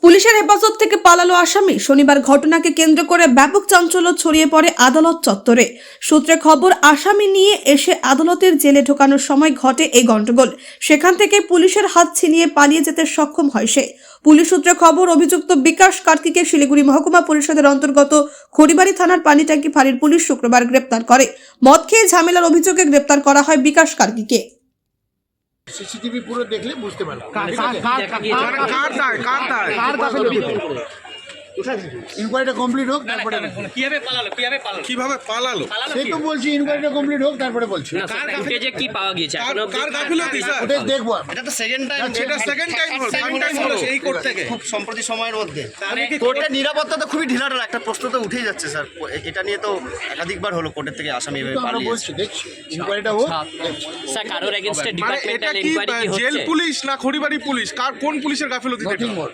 পুলিশের হেফাজত থেকে পালালো আসামি। শনিবার ঘটনাকে কেন্দ্র করে ব্যাপক চাঞ্চল্য ছড়িয়ে পড়ে আদালত চত্বরে। সূত্রে খবর, আসামি নিয়ে এসে আদালতের জেলে ঢোকানোর সময় ঘটে এই গন্ডগোল। সেখান থেকে পুলিশের হাত ছিনিয়ে পালিয়ে যেতে সক্ষম হয় সে। পুলিশ সূত্রে খবর, অভিযুক্ত বিকাশ কার্তিকে শিলিগুড়ি মহকুমা পরিষদের অন্তর্গত খড়িবাড়ি থানার পানিট্যাঙ্কি ফাঁড়ির পুলিশ শুক্রবার গ্রেপ্তার করে। মদ খেয়ে ঝামেলার অভিযোগে গ্রেপ্তার করা হয় বিকাশ কার্তিকে। সিসিটিভি পুরো দেখলে বুঝতে পারলাম। ইনকোয়ারিটা কমপ্লিট হোক তারপরে কিভাবে পালালো সেই তো বলছি, ইনকোয়ারিটা কমপ্লিট হোক তারপরে বলছি। ফুটেজে কি পাওয়া গিয়েছে এখনো কার গাফিলতি স্যার? ওটাই দেখবো। এটা তো সেকেন্ড টাইম, এটা সেকেন্ড টাইম হলো এই কোর্ট থেকে। খুব সম্প্রতি সময়ের মধ্যে কোর্টের নিরাপত্তা তো খুবই ঢিলাঢালা। একটা প্রশ্ন তো উঠেই যাচ্ছে স্যার, এটা নিয়ে তো একাধিকবার হলো কোর্টের থেকে আসামি এভাবে আমরা পালিয়েছে। বলছি, দেখছি ইনকোয়ারিটা হোক, দেখছি। স্যার কারোর এগেইনস্টে মানে এটা ডিপার্টমেন্টাল কি ইনকোয়ারি কি জেল হচ্ছে? পুলিশ না খড়িবাড়ি পুলিশ, কোন পুলিশের গাফিলতি? Nothing more.